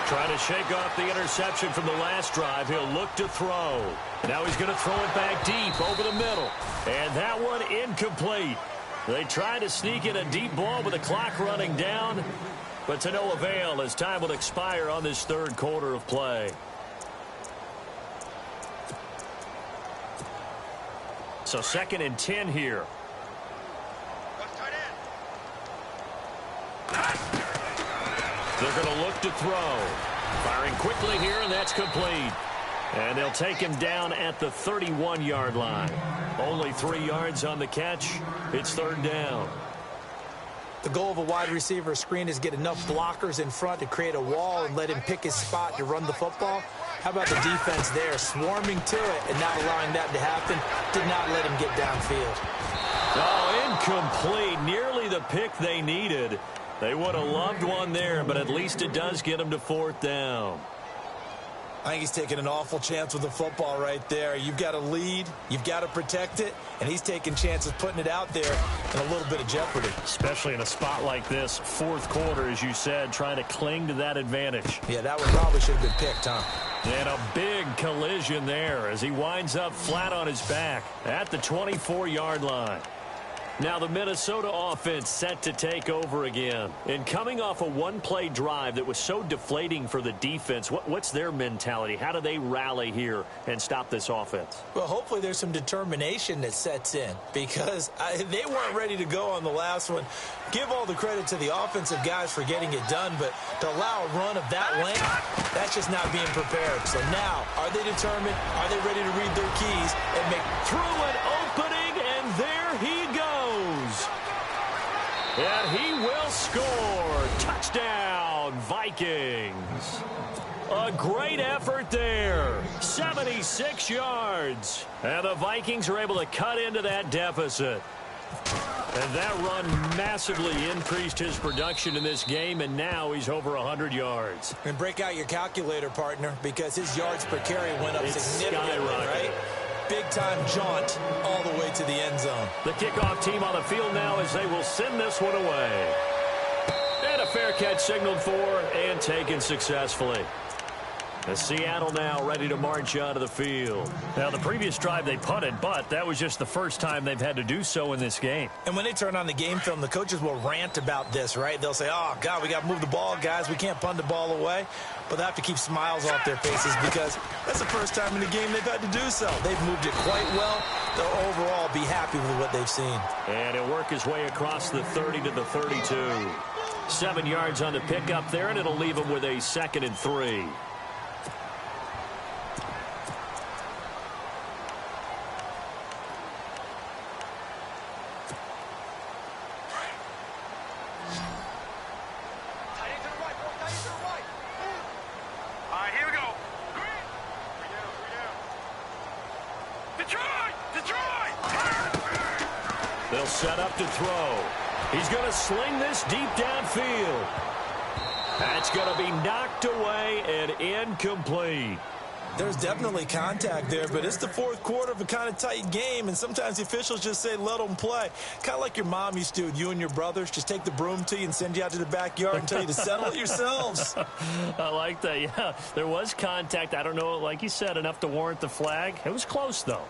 Trying to shake off the interception from the last drive. He'll look to throw. Now he's going to throw it back deep over the middle. And that one incomplete. They try to sneak in a deep ball with the clock running down, but to no avail as time will expire on this 3rd quarter of play. So 2nd and 10 here. They're going to look to throw. Firing quickly here, and that's complete. And they'll take him down at the 31-yard line. Only 3 yards on the catch. It's 3rd down. The goal of a wide receiver screen is get enough blockers in front to create a wall and let him pick his spot to run the football. How about the defense there, swarming to it and not allowing that to happen? Did not let him get downfield. Oh, incomplete. Nearly the pick they needed. They would have loved one there, but at least it does get them to 4th down. I think he's taking an awful chance with the football right there. You've got to lead, you've got to protect it, and he's taking chances putting it out there in a little bit of jeopardy. Especially in a spot like this, 4th quarter, as you said, trying to cling to that advantage. Yeah, that one probably should have been picked, huh? And a big collision there as he winds up flat on his back at the 24-yard line. Now the Minnesota offense set to take over again. And coming off a one-play drive that was so deflating for the defense, what's their mentality? How do they rally here and stop this offense? Well, hopefully there's some determination that sets in because they weren't ready to go on the last one. Give all the credit to the offensive guys for getting it done, but to allow a run of that length, that's just not being prepared. So now, are they determined? Are they ready to read their keys and make through an opening, and there he goes. And he will score. Touchdown, Vikings. A great effort there. 76 yards. And the Vikings are able to cut into that deficit. And that run massively increased his production in this game, and now he's over 100 yards. And break out your calculator, partner, because his yards per carry went up significantly, right? Big-time jaunt all the way to the end zone. The kickoff team on the field now as they will send this one away. And a fair catch signaled for and taken successfully. The Seattle now ready to march out of the field. Now, the previous drive they punted, but that was just the first time they've had to do so in this game. And when they turn on the game film, the coaches will rant about this, right? They'll say, oh, God, we got to move the ball, guys. We can't punt the ball away. But they have to keep smiles off their faces because that's the first time in the game they've had to do so. They've moved it quite well. They'll overall be happy with what they've seen. And he'll work his way across the 30 to the 32. 7 yards on the pickup there, and it'll leave him with a 2nd and 3. They'll set up to throw. He's going to sling this deep downfield. That's going to be knocked away and incomplete. There's definitely contact there, but it's the fourth quarter of a kind of tight game, and sometimes the officials just say let them play. Kind of like your mom used to, you and your brothers, just take the broom to you and send you out to the backyard and tell you to settle it yourselves. I like that, yeah. There was contact. I don't know, like you said, enough to warrant the flag. It was close, though.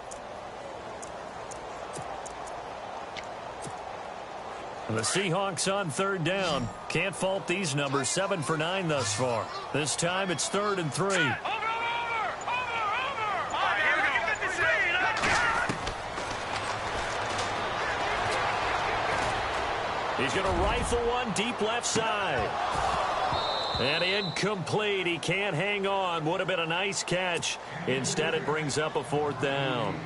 The Seahawks on 3rd down. Can't fault these numbers. 7 for 9 thus far. This time it's 3rd and 3. He's going to rifle one deep left side. And incomplete. He can't hang on. Would have been a nice catch. Instead, it brings up a 4th down.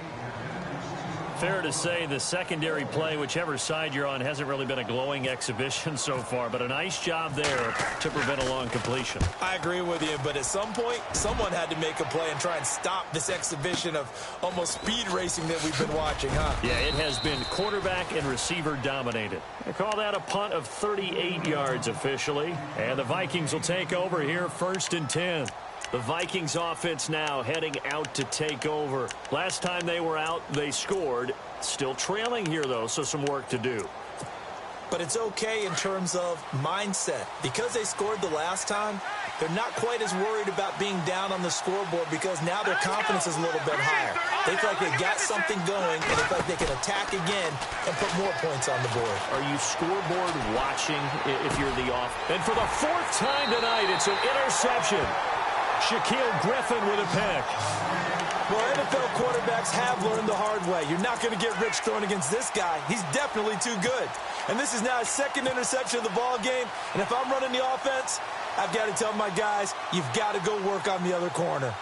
Fair to say the secondary play, whichever side you're on, hasn't really been a glowing exhibition so far, but a nice job there to prevent a long completion. I agree with you, but at some point, someone had to make a play and try and stop this exhibition of almost speed racing that we've been watching, huh? Yeah, it has been quarterback and receiver dominated. They call that a punt of 38 yards officially, and the Vikings will take over here 1st and 10. The Vikings offense now heading out to take over. Last time they were out, they scored. Still trailing here, though, so some work to do. But it's okay in terms of mindset. Because they scored the last time, they're not quite as worried about being down on the scoreboard because now their confidence is a little bit higher. They feel like they got something going, and they feel like they can attack again and put more points on the board. Are you scoreboard watching if you're the off? And for the 4th time tonight, it's an interception. Shaquille Griffin with a pick. Well, NFL quarterbacks have learned the hard way. You're not going to get rich throwing against this guy. He's definitely too good. And this is now his 2nd interception of the ball game. And if I'm running the offense, I've got to tell my guys, you've got to go work on the other corner.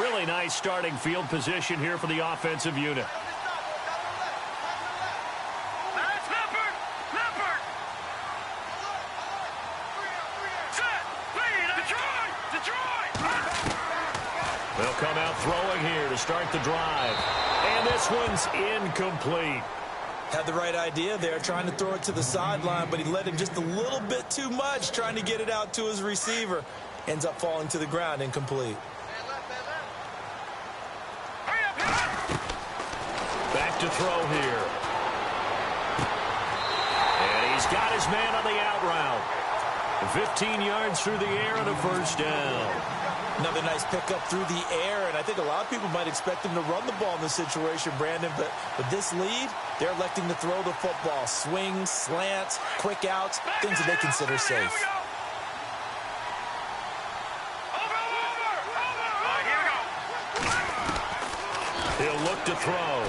Really nice starting field position here for the offensive unit. They'll come out throwing here to start the drive. And this one's incomplete. Had the right idea there, trying to throw it to the sideline, but he let him just a little bit too much, trying to get it out to his receiver. Ends up falling to the ground, incomplete. Back to throw here. And he's got his man on the out route. 15 yards through the air and a first down. Another nice pickup through the air, and I think a lot of people might expect him to run the ball in this situation, Brandon, but with this lead, they're electing to throw the football. Swings, slants, quick outs, things that they consider safe. He'll look to throw.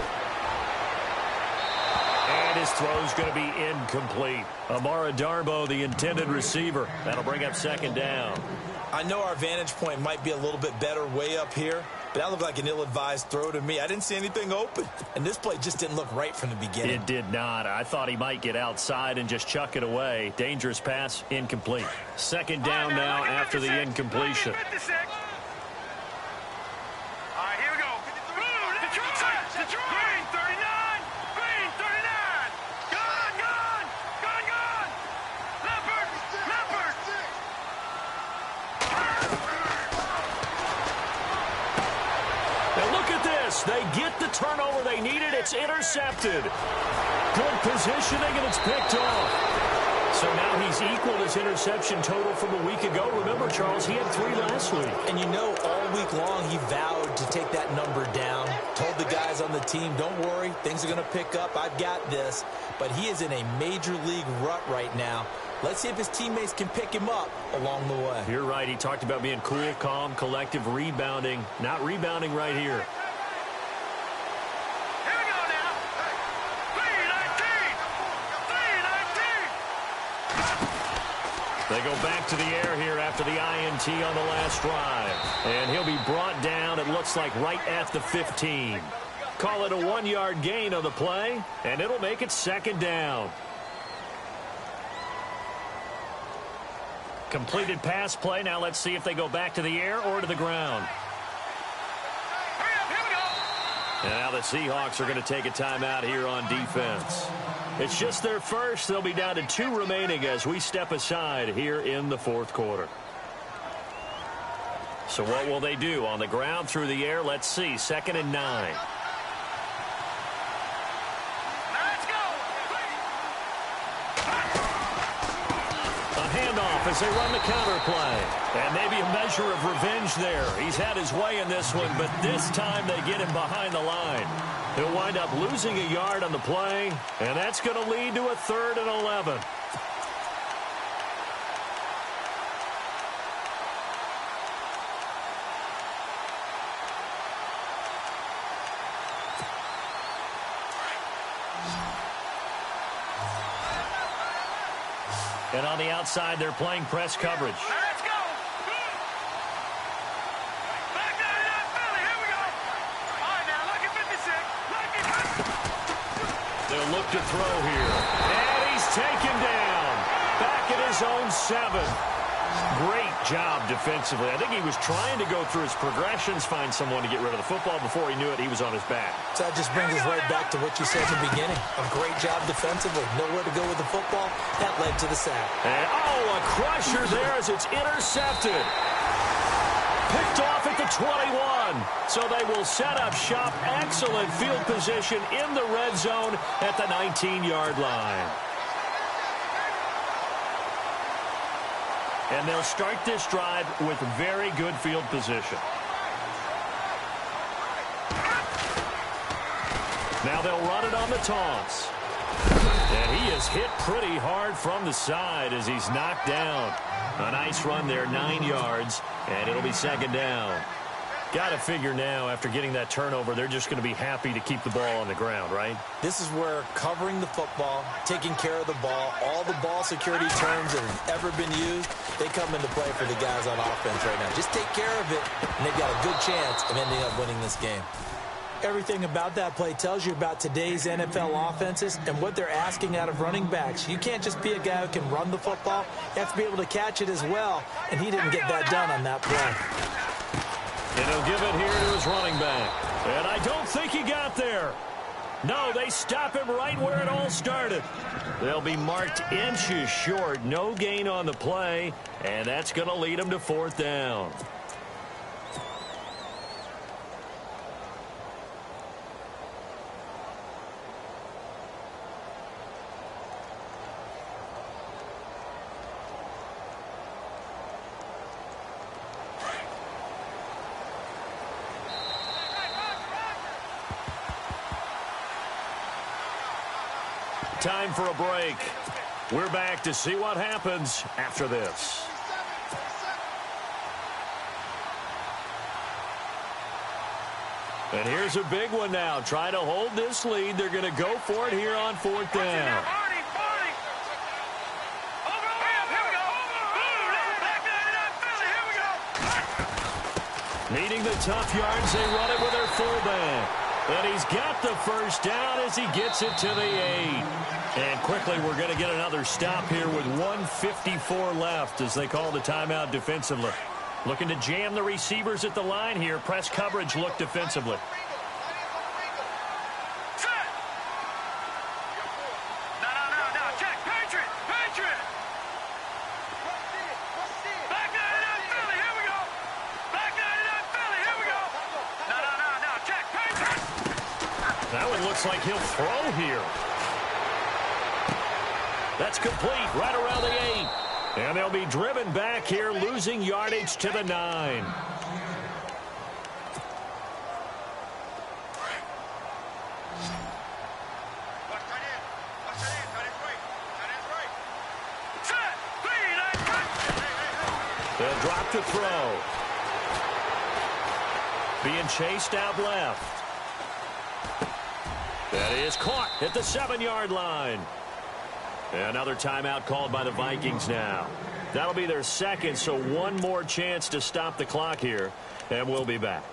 And his throw's going to be incomplete. Amara Darboh, the intended receiver. That'll bring up second down. I know our vantage point might be a little bit better way up here, but that looked like an ill-advised throw to me. I didn't see anything open, and this play just didn't look right from the beginning. It did not. I thought he might get outside and just chuck it away. Dangerous pass, incomplete. Second down now after the incompletion. All right, here we go. Detroit! Green 39! Green 39! Gone! Leopard! Now look at this. They get the turnover they needed. It's intercepted. Good positioning, and it's picked off. So now he's equaled his interception total from a week ago. Remember, Charles, he had 3 last week. And you know, all week long he vowed to take that number down. Told the guys on the team, don't worry, things are going to pick up. I've got this. But he is in a major league rut right now. Let's see if his teammates can pick him up along the way. You're right. He talked about being cool, calm, collective, rebounding. Not rebounding right here. Here we go now. 3-19. They go back to the air here after the INT on the last drive. And he'll be brought down, it looks like, right at the 15. Call it a 1-yard gain on the play, and it'll make it second down. Completed pass play. Now let's see if they go back to the air or to the ground. Hurry up, here we go. And now the Seahawks are going to take a timeout here on defense. It's just their first. They'll be down to 2 remaining as we step aside here in the fourth quarter. So what will they do? On the ground, through the air? Let's see. 2nd and 9. Let's go. As they run the counter play. And maybe a measure of revenge there. He's had his way in this one, but this time they get him behind the line. He'll wind up losing a yard on the play, and that's going to lead to a 3rd and 11. And on the outside, they're playing press coverage. Let's go. Back down to that Philly. Here we go. All right, now, lucky 56. Lucky 56. They'll look to throw here. And he's taken down. Back at his own 7. Great job defensively. I think he was trying to go through his progressions, find someone to get rid of the football. Before he knew it, he was on his back. So that just brings us right back to what you said at the beginning. A great job defensively. Nowhere to go with the football. That led to the sack. And, a crusher there as it's intercepted. Picked off at the 21. So they will set up shop. Excellent field position in the red zone at the 19-yard line. And they'll start this drive with very good field position. Now they'll run it on the toss. And he is hit pretty hard from the side as he's knocked down. A nice run there, 9 yards, and it'll be second down. Got to figure now, after getting that turnover, they're just going to be happy to keep the ball on the ground, right? This is where covering the football, taking care of the ball, all the ball security terms that have ever been used, they come into play for the guys on offense right now. Just take care of it, and they've got a good chance of ending up winning this game. Everything about that play tells you about today's NFL offenses and what they're asking out of running backs. You can't just be a guy who can run the football. You have to be able to catch it as well, and he didn't get that done on that play. And he'll give it here to his running back. And I don't think he got there. No, they stop him right where it all started. They'll be marked inches short. No gain on the play. And that's going to lead them to 4th down. Time for a break. We're back to see what happens after this. And here's a big one now. Trying to hold this lead. They're going to go for it here on fourth down. Needing the tough yards, they run it with their fullback. And he's got the first down as he gets it to the 8. And quickly, we're going to get another stop here with 1:54 left as they call the timeout defensively. Looking to jam the receivers at the line here. Press coverage look defensively. That one looks like he'll throw here. That's complete right around the 8. And they'll be driven back here, losing yardage to the 9. They'll drop to throw. Being chased out left. That is caught at the 7-yard line. Another timeout called by the Vikings now. That'll be their second, so one more chance to stop the clock here, and we'll be back.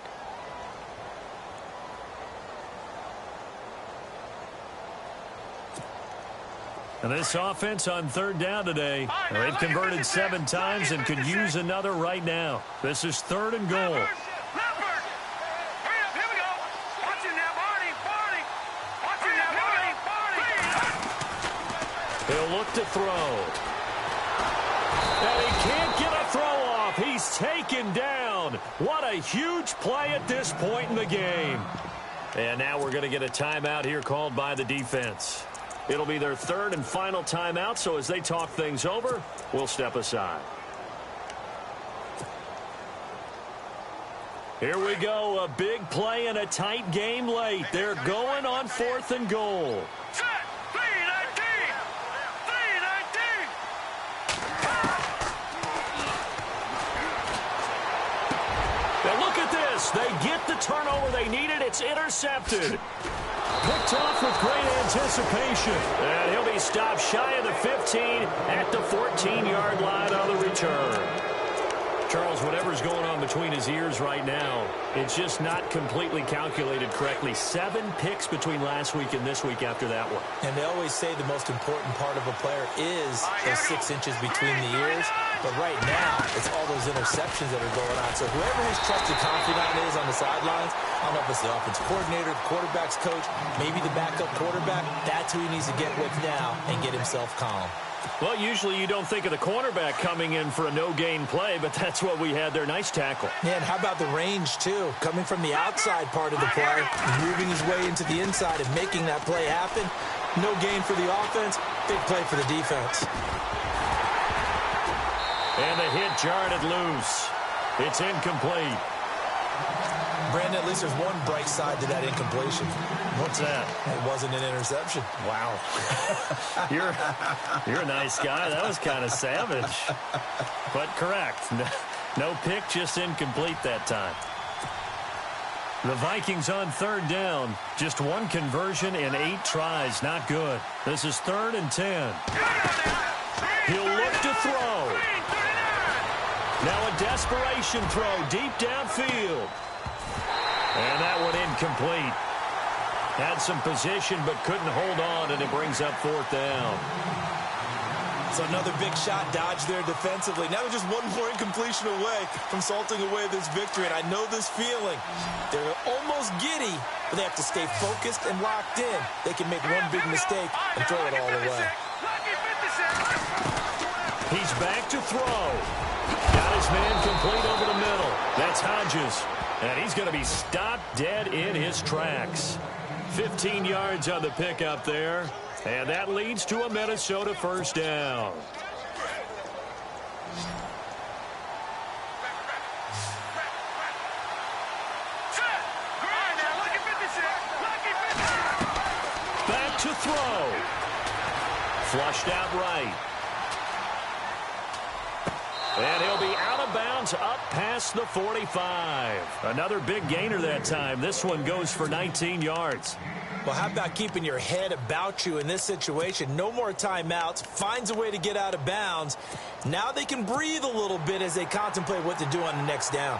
And this offense on third down today, they've converted 7 times and could use another right now. This is 3rd and goal. He'll look to throw. And he can't get a throw off. He's taken down. What a huge play at this point in the game. And now we're going to get a timeout here called by the defense. It'll be their 3rd and final timeout, so as they talk things over, we'll step aside. Here we go, a big play and a tight game late. They're going on 4th and goal. Look at this. They get the turnover they needed. It's intercepted. Picked off with great anticipation. And he'll be stopped shy of the 15 at the 14-yard line on the return. Charles, whatever's going on between his ears right now, it's just not completely calculated correctly. 7 picks between last week and this week after that one. And they always say the most important part of a player is those 6 inches between the ears. But right now, it's all those interceptions that are going on. So whoever his trusted confidant is on the sidelines, I don't know if it's the offense coordinator, the quarterback's coach, maybe the backup quarterback, that's who he needs to get with now and get himself calm. Well, usually you don't think of the cornerback coming in for a no-gain play, but that's what we had there. Nice tackle. Yeah, and how about the range, too? Coming from the outside part of the play, moving his way into the inside and making that play happen. No gain for the offense, big play for the defense. And the hit jarred it loose. It's incomplete. Brandon, at least there's one bright side to that incompletion. What's that? It wasn't an interception. Wow. You're a nice guy. That was kind of savage. But correct. No pick, just incomplete that time. The Vikings on 3rd down. Just 1 conversion in 8 tries. Not good. This is 3rd and 10. He'll look to throw. Now a desperation throw deep downfield. And that one incomplete. Had some position but couldn't hold on, and it brings up 4th down. So another big shot dodged there defensively. Now they're just one more incompletion away from salting away this victory. And I know this feeling. They're almost giddy, but they have to stay focused and locked in. They can make one big mistake and throw it all away. He's back to throw. Got his man complete over the middle. That's Hodges. And he's going to be stopped dead in his tracks. 15 yards on the pickup there. And that leads to a Minnesota 1st down. Back to throw. Flushed out right. And he'll be out of bounds up past the 45. Another big gainer that time. This one goes for 19 yards. Well, how about keeping your head about you in this situation? No more timeouts. Finds a way to get out of bounds. Now they can breathe a little bit as they contemplate what to do on the next down.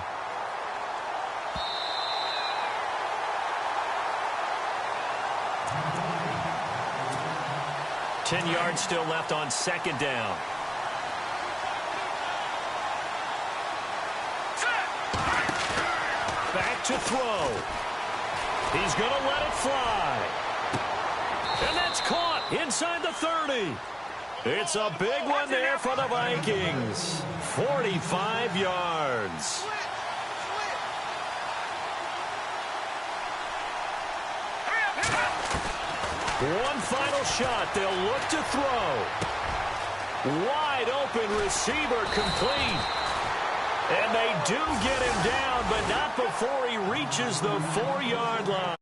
Ten yards still left on second down. Back to throw. He's going to let it fly. And that's caught inside the 30. It's a big one there for the Vikings. 45 yards. One final shot. They'll look to throw. Wide open receiver complete. And they do get him down, but not before he reaches the 4-yard line.